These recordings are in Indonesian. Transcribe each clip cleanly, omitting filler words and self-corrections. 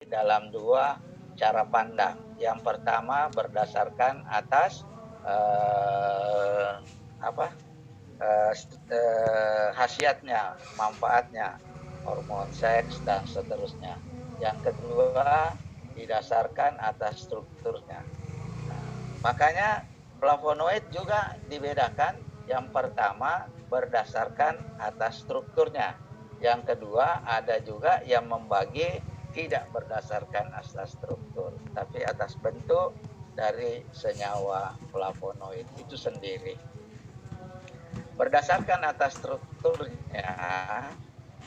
dalam dua cara pandang. Yang pertama berdasarkan atas eh, apa khasiatnya, manfaatnya, hormon seks dan seterusnya. Yang kedua didasarkan atas strukturnya. Nah, makanya flavonoid juga dibedakan. Yang pertama berdasarkan atas strukturnya. Yang kedua ada juga yang membagi tidak berdasarkan atas struktur, tapi atas bentuk dari senyawa flavonoid itu sendiri. Berdasarkan atas strukturnya,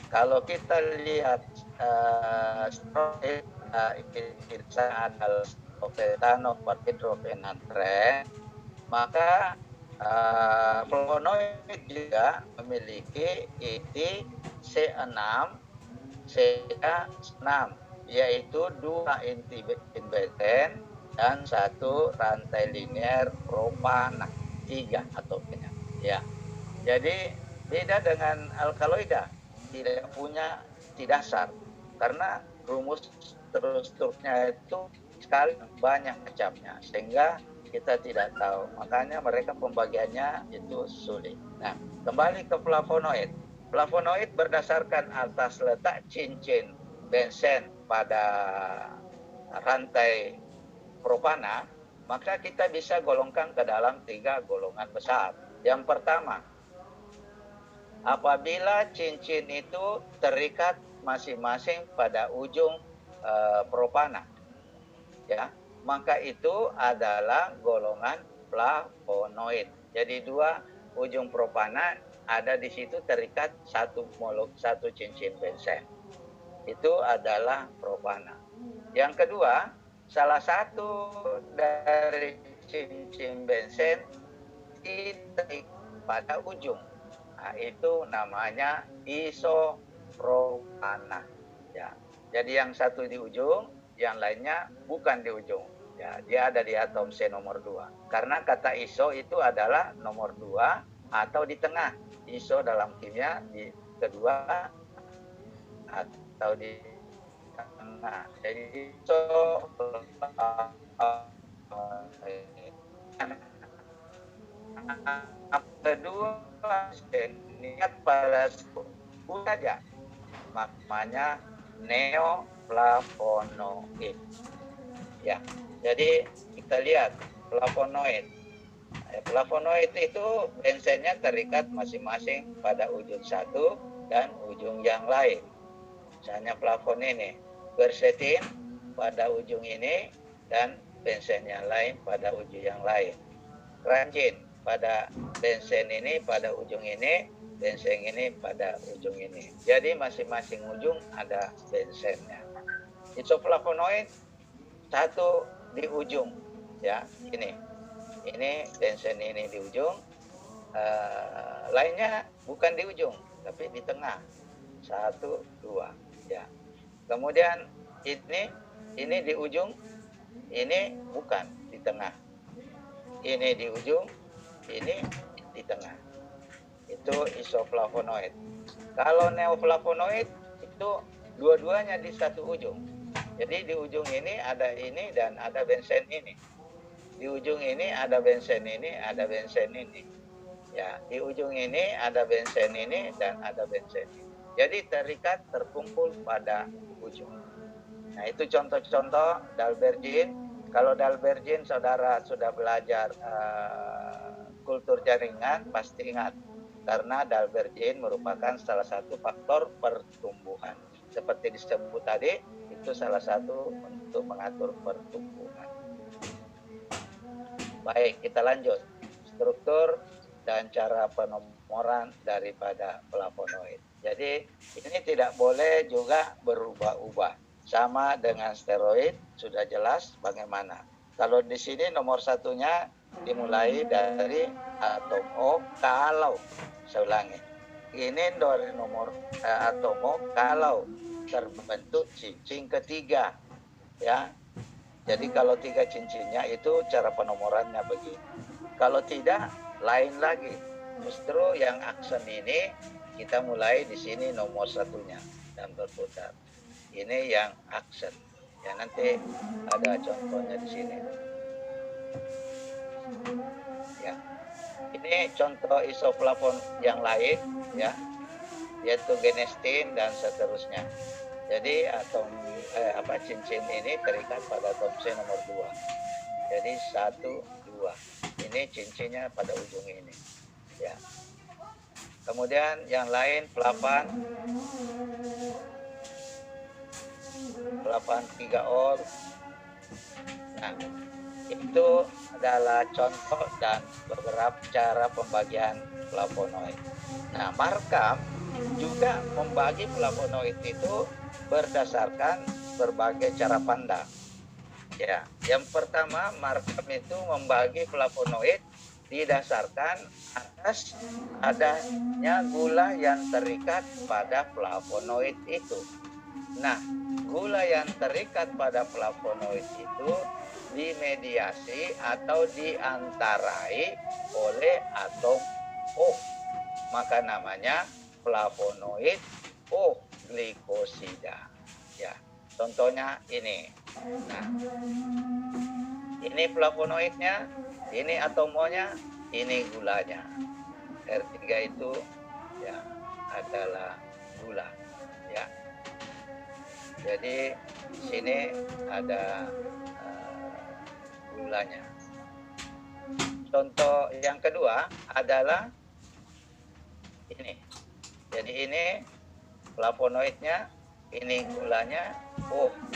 kalau kita lihat steroid adalah stropetano hidrofenantren, maka flavonoid juga memiliki inti C6, CA6, yaitu 2 inti benzene dan 1 rantai linear propana, 3 atopnya. Ya, jadi beda dengan alkaloida, tidak punya inti dasar karena rumus strukturnya itu sekali banyak macamnya sehingga kita tidak tahu. Makanya mereka pembagiannya itu sulit. Nah, kembali ke flavonoid. Flavonoid berdasarkan atas letak cincin bensen pada rantai propana, maka kita bisa golongkan ke dalam 3 golongan besar. Yang pertama, apabila cincin itu terikat masing-masing pada ujung propana, ya, maka itu adalah golongan flavonoid. Jadi 2 ujung propana ada di situ terikat satu cincin bensen. Itu adalah propana. Yang kedua, salah satu dari cincin bensen terikat pada ujung. Nah, itu namanya isopropana. Ya. Jadi yang satu di ujung, yang lainnya bukan di ujung. Ya, dia ada di atom C nomor 2. Karena kata iso itu adalah nomor 2 atau di tengah. Iso dalam kimia di kedua atau di tengah. Jadi iso kedua niat pada sebut saja maknanya neoflavonoid. Ya, jadi kita lihat flavonoid. Flavonoid itu bensennya terikat masing-masing pada ujung satu dan ujung yang lain. Misalnya flavon ini, quercetin pada ujung ini dan bensen yang lain pada ujung yang lain. Ranjin pada bensen ini pada ujung ini, bensen ini pada ujung ini. Jadi masing-masing ujung ada bensennya. Isoflavonoid satu di ujung, ya, ini bensen ini di ujung, lainnya bukan di ujung tapi di tengah, 1, 2, ya. Kemudian ini di ujung, ini bukan di tengah, ini di ujung, ini di tengah. Itu isoflavonoid. Kalau neoflavonoid itu dua-duanya di satu ujung. Jadi di ujung ini ada ini dan ada bensen ini. Di ujung ini ada bensen ini, ada bensen ini. Ya, di ujung ini ada bensen ini dan ada bensen ini. Jadi terikat terkumpul pada ujung. Nah, itu contoh-contoh dalbergin. Kalau dalbergin saudara sudah belajar kultur jaringan, pasti ingat. Karena dalbergin merupakan salah satu faktor pertumbuhan. Seperti disebut tadi, itu salah satu untuk mengatur pertumbuhan. Baik, kita lanjut. Struktur dan cara penomoran daripada flavonoid. Jadi ini tidak boleh juga berubah-ubah. Sama dengan steroid, sudah jelas bagaimana. Kalau di sini nomor satunya dimulai dari atom O kalau, saya ulangi, ini dari nomor atom O kalau terbentuk cincin ketiga, ya. Jadi kalau 3 cincinnya itu cara penomorannya begini. Kalau tidak, lain lagi. Justru yang aksen ini kita mulai di sini nomor satunya dan berputar. Ini yang aksen. Ya, nanti ada contohnya di sini. Ya, ini contoh isoflavon yang lain, ya, yaitu genestin dan seterusnya. Jadi atom cincin ini terikat pada atom C nomor 2. Jadi 1, 2. Ini cincinnya pada ujung ini. Ya. Kemudian yang lain pelapan 3 or. Nah, itu adalah contoh dan beberapa cara pembagian flavonoid. Nah, Markham juga membagi flavonoid itu berdasarkan berbagai cara pandang. Ya, yang pertama Markham itu membagi flavonoid didasarkan atas adanya gula yang terikat pada flavonoid itu. Nah, gula yang terikat pada flavonoid itu dimediasi atau diantarai oleh atom O. Maka namanya flavonoid O-glikosida. Ya, contohnya ini. Nah, ini flavonoidnya, ini atom O-nya, ini gulanya. R3 itu ya adalah gula, ya. Jadi sini ada gulanya. Contoh yang kedua adalah ini. Jadi ini flavonoidnya, ini gulanya,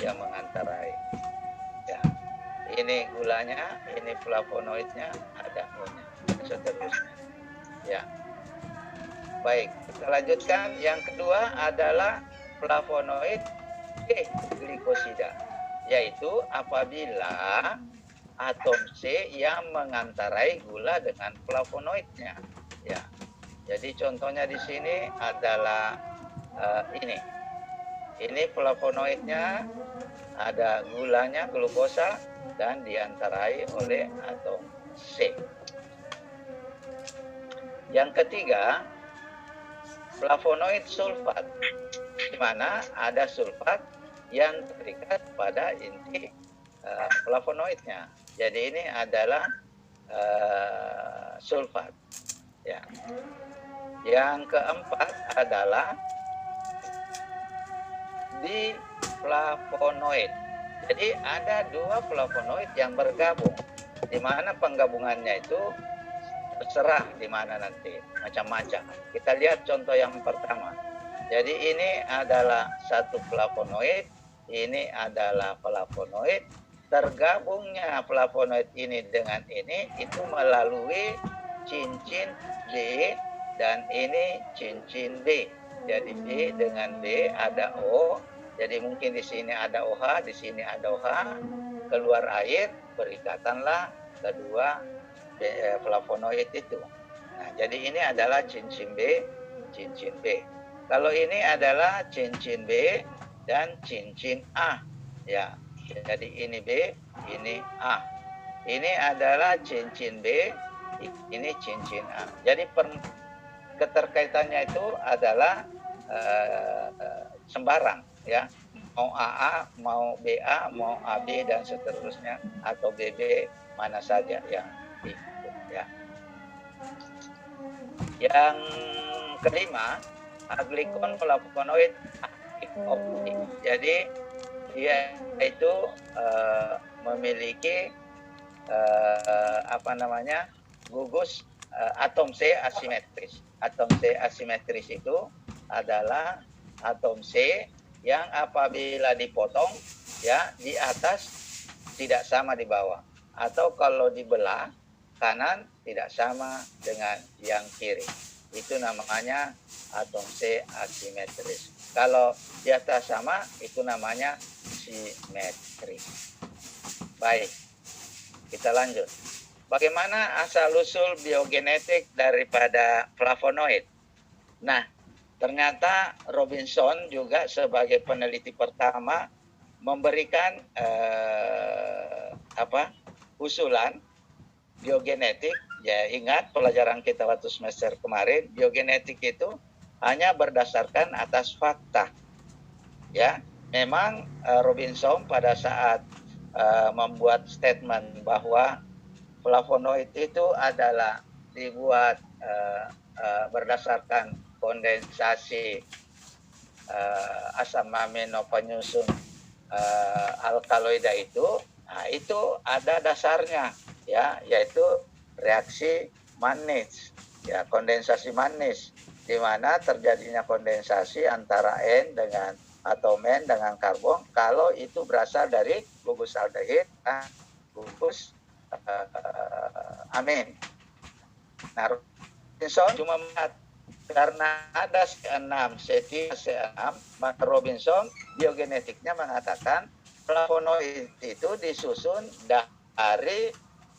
yang mengantarai. Ya. Ini gulanya, ini flavonoidnya, ada O-nya, seterusnya. Ya. Baik, kita lanjutkan. Yang kedua adalah flavonoid glikosida, yaitu apabila atom C yang mengantarai gula dengan flavonoidnya. Ya. Jadi contohnya di sini adalah ini. Ini flavonoidnya, ada gulanya, glukosa, dan diantarai oleh atom C. Yang ketiga, flavonoid sulfat, di mana ada sulfat yang terikat pada inti flavonoidnya. Jadi ini adalah sulfat. Ya. Yang keempat adalah diflavonoid. Jadi ada dua flavonoid yang bergabung, di mana penggabungannya itu terserah di mana nanti, macam-macam. Kita lihat contoh yang pertama. Jadi ini adalah satu flavonoid, ini adalah flavonoid. Tergabungnya flavonoid ini dengan ini itu melalui cincin B, dan ini cincin B. Jadi B dengan B ada O. Jadi mungkin di sini ada OH, di sini ada OH. Keluar air, berikatanlah kedua flavonoid itu. Nah, jadi ini adalah cincin B, cincin B. Kalau ini adalah cincin B dan cincin A. Ya, jadi ini B, ini A. Ini adalah cincin B, ini cincin A. Jadi keterkaitannya itu adalah sembarang, ya. Mau AA, mau BA, mau AB dan seterusnya, atau BB, mana saja yang itu, ya. Yang kelima, glikon flavonoid optik. Jadi dia itu memiliki gugus atom C asimetris. Atom C asimetris itu adalah atom C yang apabila dipotong, ya, di atas tidak sama di bawah, atau kalau dibelah kanan tidak sama dengan yang kiri. Itu namanya atom C asimetris. Kalau di atas sama, itu namanya simetris. Baik, kita lanjut. Bagaimana asal-usul biogenetik daripada flavonoid? Nah, ternyata Robinson juga sebagai peneliti pertama memberikan usulan biogenetik. Ya, ingat pelajaran kita waktu semester kemarin, biogenetik itu hanya berdasarkan atas fakta. Ya, memang Robinson pada saat membuat statement bahwa flavonoid itu adalah dibuat berdasarkan kondensasi asam amino penyusun alkaloida itu, nah itu ada dasarnya ya, yaitu reaksi manis, ya kondensasi manis, di mana terjadinya kondensasi antara N dengan atau men dengan karbon kalau itu berasal dari gugus aldehid dan gugus amin. Nah, Robinson cuma melihat karena ada C6, C3, C6, maka Robinson biogenetiknya mengatakan flavonoid itu disusun dari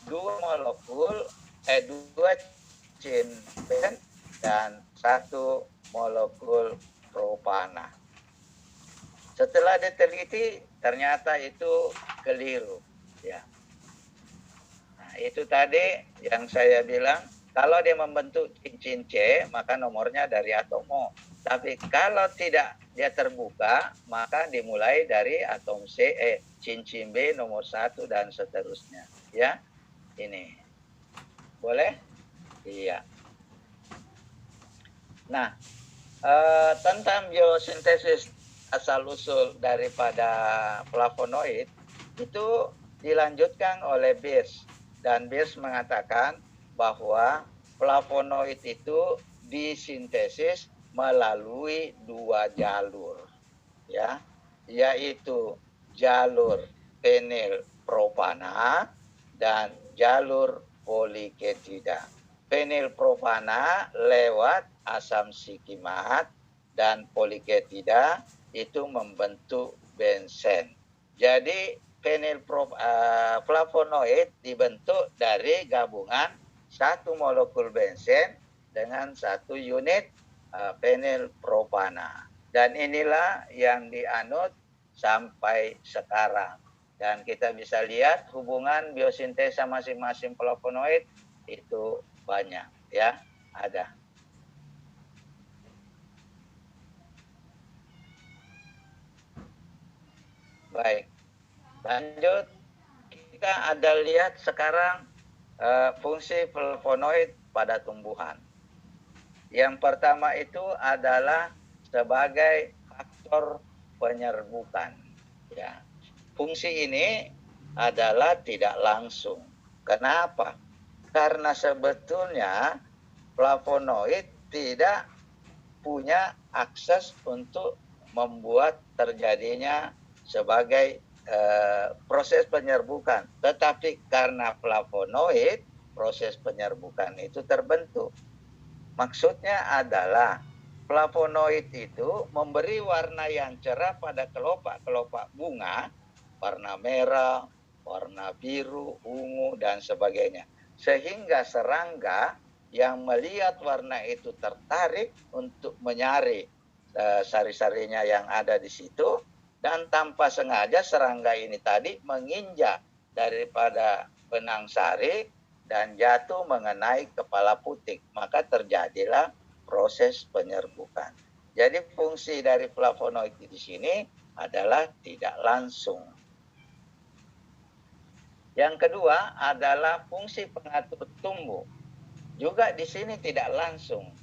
dua molekul, dua cincin ben dan satu molekul propana. Setelah diteliti, ternyata itu keliru. Ya. Nah, itu tadi yang saya bilang, kalau dia membentuk cincin C, maka nomornya dari atomo. Tapi kalau tidak dia terbuka, maka dimulai dari atom C, cincin B nomor 1 dan seterusnya. Ya, ini. Boleh? Iya. Nah, tentang biosintesis asal-usul daripada flavonoid, itu dilanjutkan oleh Beers. Dan Beers mengatakan bahwa flavonoid itu disintesis melalui dua jalur, ya, yaitu jalur fenilpropana dan jalur poliketida. Fenilpropana lewat asam sikimat dan poliketida itu membentuk bensen. Jadi fenilflavonoid dibentuk dari gabungan satu molekul bensen dengan satu unit fenilpropana. Dan inilah yang dianut sampai sekarang. Dan kita bisa lihat hubungan biosintesa masing-masing flavonoid itu banyak, ya, ada. Baik, lanjut. Kita ada lihat sekarang fungsi flavonoid pada tumbuhan. Yang pertama itu adalah sebagai faktor penyerbukan. Ya. Fungsi ini adalah tidak langsung. Kenapa? Karena sebetulnya flavonoid tidak punya akses untuk membuat terjadinya sebagai proses penyerbukan. Tetapi karena flavonoid, proses penyerbukan itu terbentuk. Maksudnya adalah flavonoid itu memberi warna yang cerah pada kelopak-kelopak bunga, warna merah, warna biru, ungu, dan sebagainya. Sehingga serangga yang melihat warna itu tertarik untuk menyari sari-sarinya yang ada di situ, dan tanpa sengaja serangga ini tadi menginjak daripada benang sari dan jatuh mengenai kepala putik, maka terjadilah proses penyerbukan. Jadi fungsi dari flavonoid di sini adalah tidak langsung. Yang kedua adalah fungsi pengatur tumbuh. Juga di sini tidak langsung.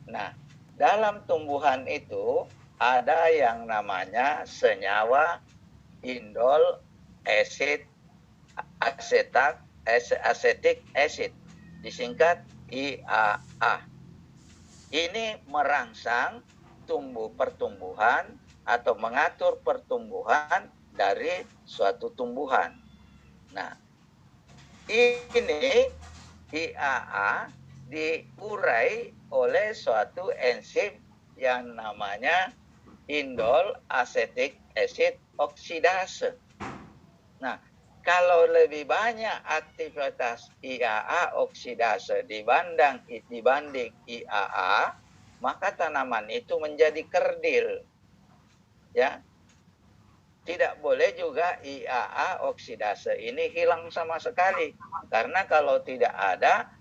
Nah, dalam tumbuhan itu ada yang namanya senyawa indol acetic acid, disingkat IAA. Ini merangsang pertumbuhan atau mengatur pertumbuhan dari suatu tumbuhan. Nah, ini IAA diurai oleh suatu enzim yang namanya indol acetic acid oksidase. Nah, kalau lebih banyak aktivitas IAA oksidase dibanding IAA, maka tanaman itu menjadi kerdil. Ya. Tidak boleh juga IAA oksidase ini hilang sama sekali. Karena kalau tidak ada,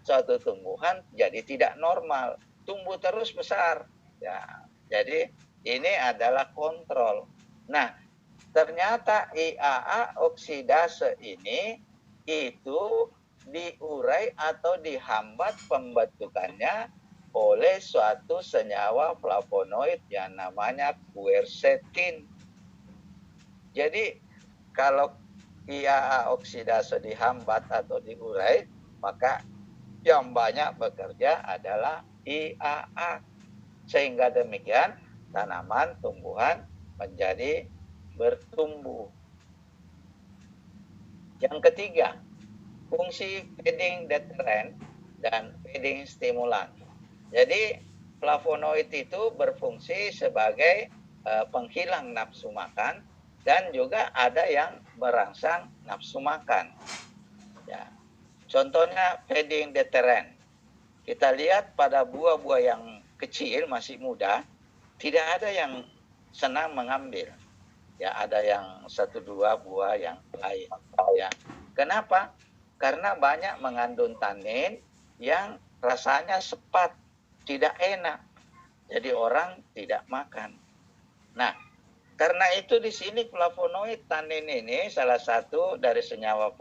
suatu tumbuhan jadi tidak normal. Tumbuh terus besar. Ya, jadi Ini adalah kontrol. Nah, ternyata IAA oksidase ini itu diurai atau dihambat pembentukannya oleh suatu senyawa flavonoid yang namanya quercetin. Jadi kalau IAA oksidase dihambat atau diurai, maka yang banyak bekerja adalah IAA. Sehingga demikian tanaman tumbuhan menjadi bertumbuh. Yang ketiga, fungsi feeding deterrent dan feeding stimulan. Jadi flavonoid itu berfungsi sebagai penghilang nafsu makan dan juga ada yang merangsang nafsu makan. Ya. Contohnya feeding deterrent. Kita lihat pada buah-buah yang kecil masih muda, tidak ada yang senang mengambil. Ya, ada yang 1-2 buah yang lain. Ya. Kenapa? Karena banyak mengandung tanin yang rasanya sepat, tidak enak. Jadi orang tidak makan. Nah, karena itu di sini flavonoid tanin ini salah satu dari senyawa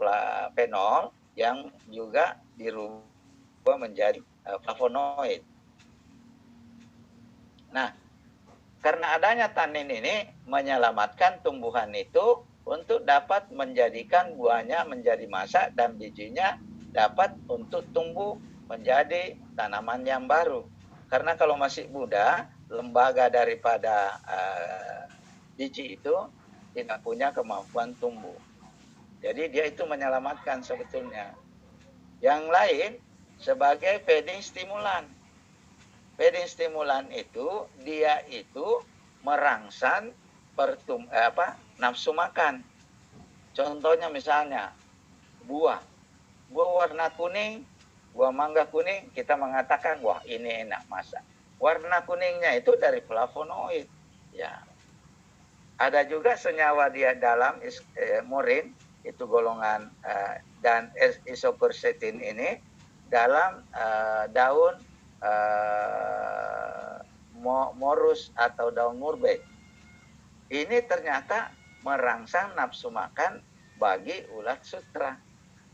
fenol yang juga dirubah menjadi flavonoid. Nah, karena adanya tanin ini menyelamatkan tumbuhan itu untuk dapat menjadikan buahnya menjadi masak dan bijinya dapat untuk tumbuh menjadi tanaman yang baru. Karena kalau masih muda, lembaga daripada biji itu tidak punya kemampuan tumbuh. Jadi dia itu menyelamatkan sebetulnya. Yang lain sebagai feeding stimulan. Feeding stimulan itu dia itu merangsang nafsu makan. Contohnya misalnya buah warna kuning, buah mangga kuning, kita mengatakan wah ini enak masak. Warna kuningnya itu dari flavonoid. Ya. Ada juga senyawa dia dalam morin, itu golongan dan isoquercetin ini dalam daun morus atau daun murbei. Ini ternyata merangsang nafsu makan bagi ulat sutra.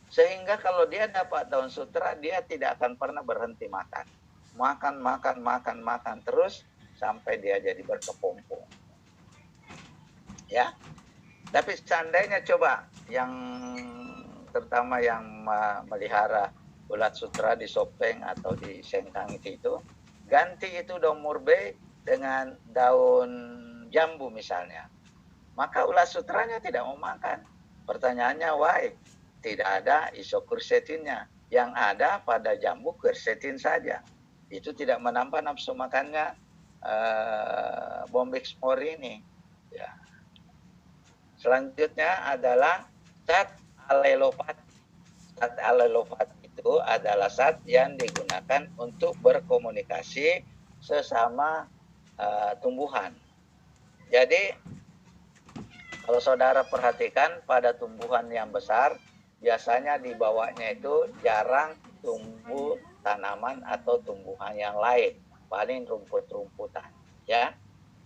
Sehingga kalau dia dapat daun sutra, dia tidak akan pernah berhenti makan. Makan terus sampai dia jadi berkepompong. Ya. Tapi seandainya coba yang terutama yang melihara ulat sutra di Sopeng atau di Sengkang itu, ganti itu daun murbei dengan daun jambu misalnya. Maka ulat sutranya tidak mau makan. Pertanyaannya, why? Tidak ada isoquercetinnya. Yang ada pada jambu quercetin saja. Itu tidak menambah nafsu makannya Bombyx mori ini. Ya. Selanjutnya adalah zat alelofat. Zat alelofat itu adalah zat yang digunakan untuk berkomunikasi sesama tumbuhan. Jadi kalau saudara perhatikan pada tumbuhan yang besar, biasanya di bawahnya itu jarang tumbuh tanaman atau tumbuhan yang lain, paling rumput-rumputan. Ya,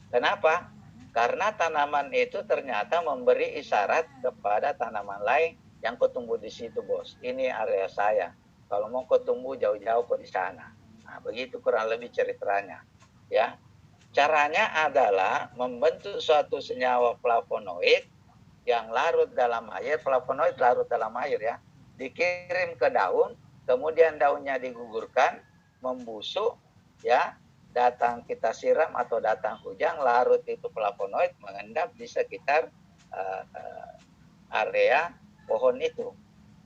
kenapa? Karena tanaman itu ternyata memberi isyarat kepada tanaman lain yang kau tumbuh di situ, bos. Ini area saya. Kalau mau kau tumbuh jauh-jauh kau di sana. Nah, begitu kurang lebih ceritanya. Ya, caranya adalah membentuk suatu senyawa flavonoid yang larut dalam air. Flavonoid larut dalam air ya. Dikirim ke daun, kemudian daunnya digugurkan, membusuk, ya. Datang kita siram atau datang hujan, larut itu flavonoid mengendap di sekitar area pohon itu.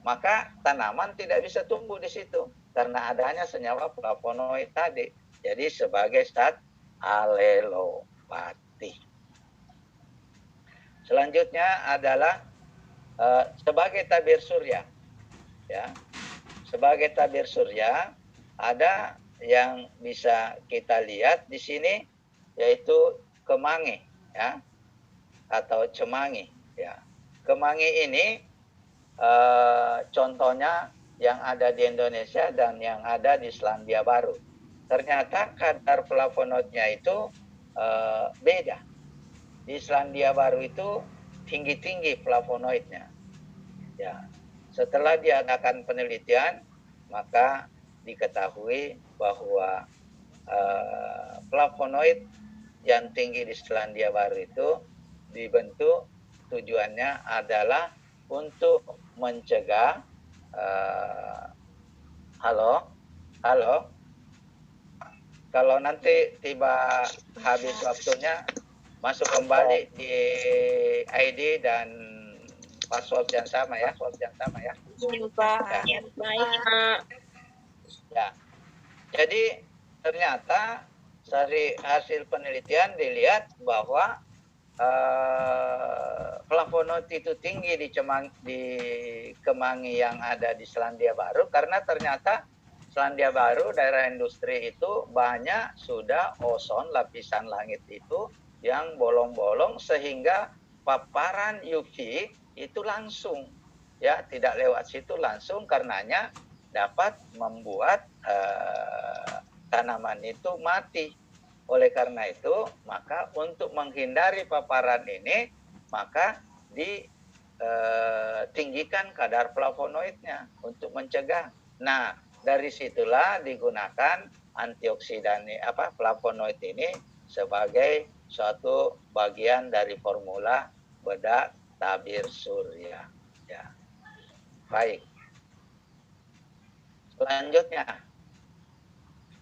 Maka tanaman tidak bisa tumbuh di situ karena adanya senyawa flavonoid tadi. Jadi sebagai zat alelopati. Selanjutnya adalah sebagai tabir surya. Ya. Sebagai tabir surya ada yang bisa kita lihat di sini yaitu kemangi ya atau cemangi ya. Kemangi ini contohnya yang ada di Indonesia dan yang ada di Selandia Baru. Ternyata kadar flavonoidnya itu beda. Di Selandia Baru itu tinggi-tinggi flavonoidnya. Ya, setelah diadakan penelitian, maka diketahui bahwa flavonoid yang tinggi di Selandia Baru itu dibentuk tujuannya adalah untuk mencegah halo, kalau nanti tiba habis waktunya masuk kembali di ID dan password yang sama ya, Iya, Pak. Ya. Baik, Pak. Ya. Jadi ternyata dari hasil penelitian dilihat bahwa flavonoid itu tinggi di kemangi yang ada di Selandia Baru karena ternyata Selandia Baru daerah industri itu banyak sudah ozon lapisan langit itu yang bolong-bolong sehingga paparan UV itu langsung ya tidak lewat situ langsung karenanya dapat membuat tanaman itu mati. Oleh karena itu, maka untuk menghindari paparan ini, maka ditinggikan kadar flavonoidnya untuk mencegah. Nah, dari situlah digunakan antioksidan flavonoid ini sebagai suatu bagian dari formula bedak tabir surya. Ya. Baik. Selanjutnya,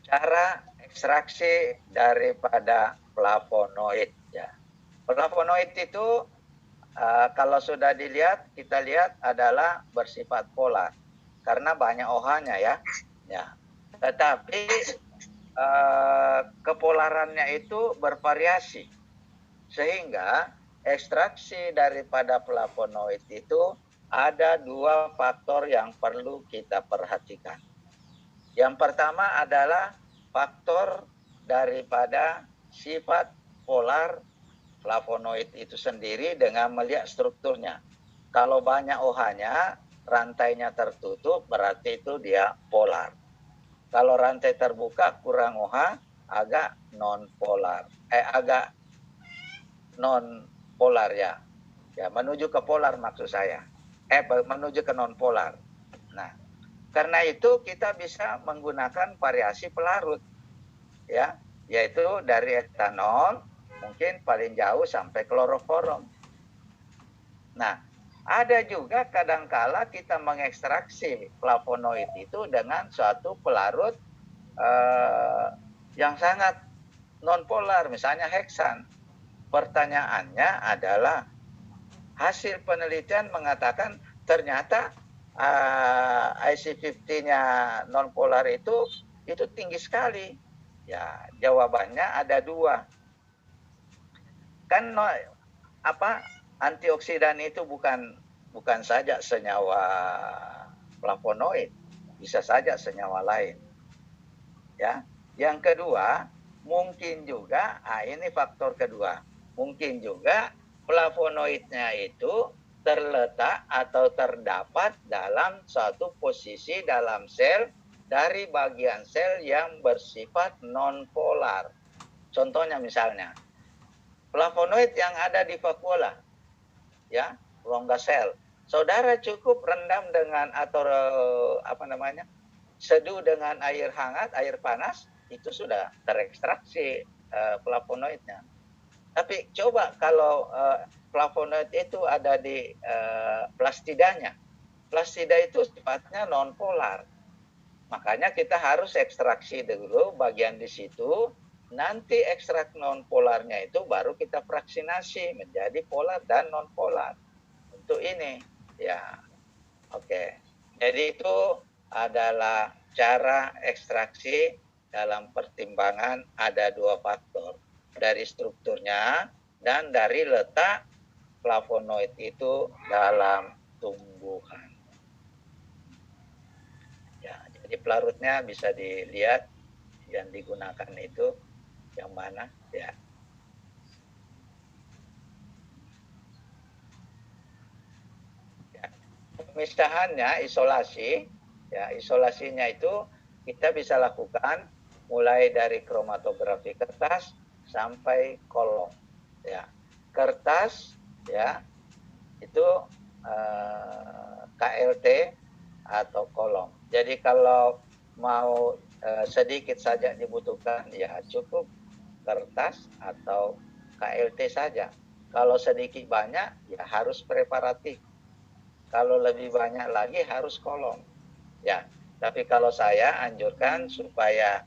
cara ekstraksi daripada flavonoid. Ya. Flavonoid itu kalau sudah kita lihat adalah bersifat polar karena banyak OH-nya ya. Tetapi kepolarannya itu bervariasi sehingga ekstraksi daripada flavonoid itu ada dua faktor yang perlu kita perhatikan. Yang pertama adalah faktor daripada sifat polar flavonoid itu sendiri dengan melihat strukturnya. Kalau banyak OH-nya, rantainya tertutup, berarti itu dia polar. Kalau rantai terbuka, kurang OH, agak non-polar. Agak non-polar ya. Ya, menuju ke polar maksud saya. Menuju ke non-polar. Nah, karena itu kita bisa menggunakan variasi pelarut, ya, yaitu dari etanol mungkin paling jauh sampai kloroform. Nah, ada juga kadangkala kita mengekstraksi flavonoid itu dengan suatu pelarut yang sangat non-polar, misalnya heksan. Pertanyaannya adalah hasil penelitian mengatakan ternyata IC50-nya non-polar itu tinggi sekali. Ya, jawabannya ada dua. Kan antioksidan itu bukan saja senyawa flavonoid, bisa saja senyawa lain. Ya. Yang kedua, mungkin juga ini faktor kedua. Mungkin juga flavonoidnya itu terletak atau terdapat dalam suatu posisi dalam sel dari bagian sel yang bersifat non-polar. Contohnya misalnya, flavonoid yang ada di vakuola, ya, rongga sel. Saudara cukup rendam dengan atau seduh dengan air hangat, air panas, itu sudah terekstraksi flavonoidnya. Tapi coba kalau flavonoid itu ada di plastidanya. Plastida itu sifatnya non-polar. Makanya kita harus ekstraksi dulu bagian di situ. Nanti ekstrak non-polarnya itu baru kita fraksinasi menjadi polar dan non-polar. Untuk ini, ya, oke. Jadi itu adalah cara ekstraksi dalam pertimbangan ada dua faktor. Dari strukturnya dan dari letak flavonoid itu dalam tumbuhan. Ya, jadi pelarutnya bisa dilihat yang digunakan itu yang mana ya. Pemisahannya isolasi, ya isolasinya itu kita bisa lakukan mulai dari kromatografi kertas sampai kolom. Ya, kertas ya itu KLT atau kolom. Jadi kalau mau sedikit saja dibutuhkan, ya cukup kertas atau KLT saja. Kalau sedikit banyak, ya harus preparatif. Kalau lebih banyak lagi harus kolom. Ya, tapi kalau saya anjurkan supaya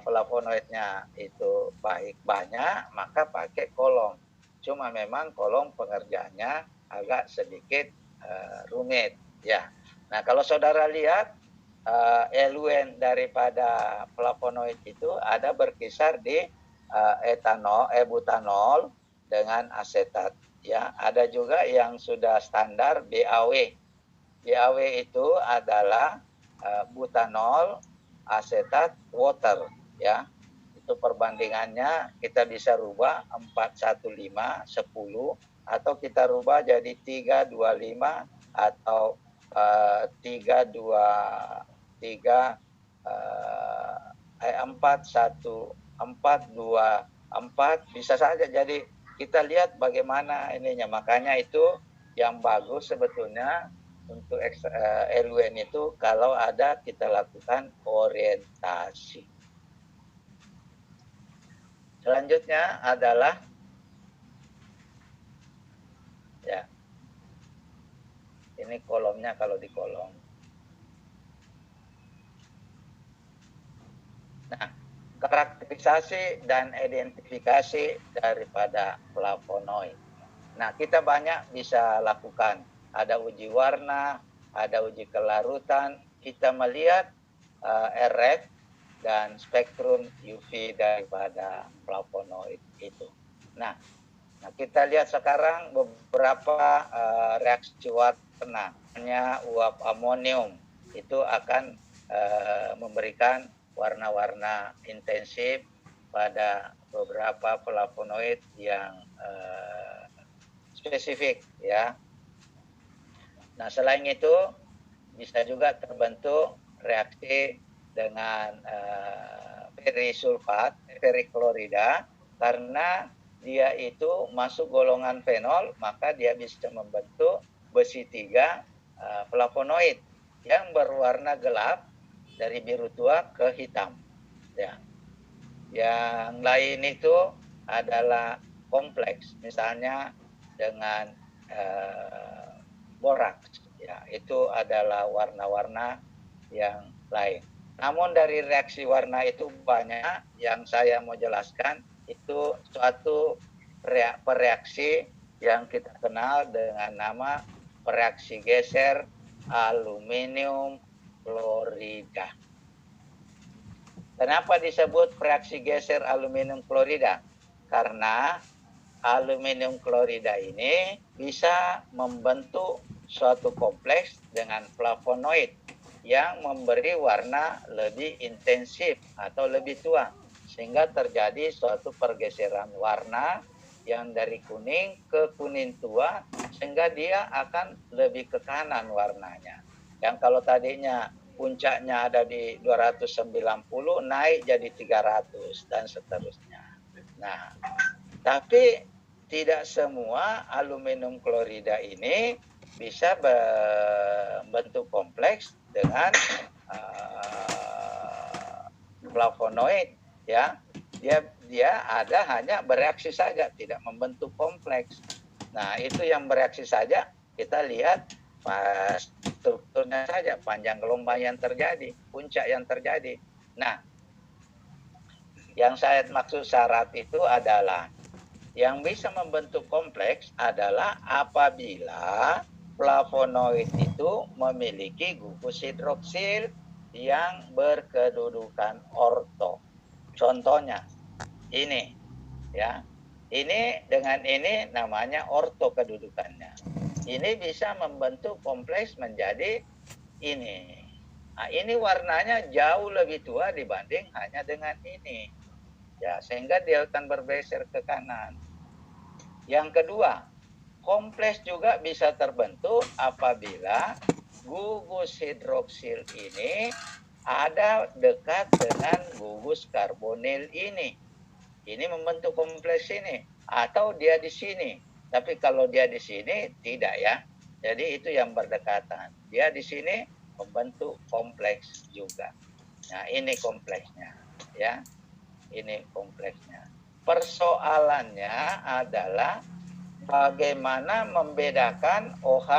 flavonoidnya itu baik banyak, maka pakai kolom. Cuma memang kolom pengerjaannya agak sedikit rumit. Ya, nah kalau saudara lihat eluen daripada flavonoid itu ada berkisar di butanol dengan asetat. Ya, ada juga yang sudah standar BAW. BAW itu adalah butanol, asetat, water. Ya, itu perbandingannya kita bisa rubah 415, 10, atau kita rubah jadi 325 atau 323 41424 bisa saja. Jadi kita lihat bagaimana ininya. Makanya itu yang bagus sebetulnya untuk LUN itu kalau ada kita lakukan orientasi. Selanjutnya adalah ya, ini kolomnya kalau di kolom. Nah, karakterisasi dan identifikasi daripada flavonoid. Nah, kita banyak bisa lakukan. Ada uji warna, ada uji kelarutan. Kita melihat RF dan spektrum UV daripada flavonoid itu. Nah, kita lihat sekarang beberapa reaksi warna. Hanya uap amonium itu akan memberikan warna-warna intensif pada beberapa flavonoid yang spesifik ya. Nah, selain itu bisa juga terbentuk reaksi dengan perisulfat, periklorida, karena dia itu masuk golongan fenol, maka dia bisa membentuk besi 3 flavonoid yang berwarna gelap dari biru tua ke hitam. Ya. Yang lain itu adalah kompleks, misalnya dengan boraks. Ya, itu adalah warna-warna yang lain. Namun dari reaksi warna itu banyak yang saya mau jelaskan, itu suatu pereaksi yang kita kenal dengan nama pereaksi geser aluminium klorida. Kenapa disebut reaksi geser aluminium klorida? Karena aluminium klorida ini bisa membentuk suatu kompleks dengan flavonoid yang memberi warna lebih intensif atau lebih tua, sehingga terjadi suatu pergeseran warna yang dari kuning ke kuning tua, sehingga dia akan lebih ke kanan warnanya. Yang kalau tadinya puncaknya ada di 290 naik jadi 300 dan seterusnya. Nah, tapi tidak semua aluminium klorida ini bisa bentuk kompleks dengan flavonoid ya. Dia ada hanya bereaksi saja, tidak membentuk kompleks. Nah, itu yang bereaksi saja kita lihat strukturnya saja, panjang gelombang yang terjadi, puncak yang terjadi. Nah, yang saya maksud syarat itu adalah yang bisa membentuk kompleks adalah apabila flavonoid itu memiliki gugus hidroksil yang berkedudukan orto. Contohnya ini ya. Ini dengan ini namanya orto kedudukannya. Ini bisa membentuk kompleks menjadi ini. Nah, ini warnanya jauh lebih tua dibanding hanya dengan ini. Ya, sehingga dia akan bergeser ke kanan. Yang kedua, kompleks juga bisa terbentuk apabila gugus hidroksil ini ada dekat dengan gugus karbonil ini. ini membentuk kompleks ini, atau dia di sini. Tapi kalau dia di sini tidak ya. Jadi itu yang berdekatan. Dia di sini membentuk kompleks juga. Nah, ini kompleksnya ya. Ini kompleksnya. Persoalannya adalah bagaimana membedakan OH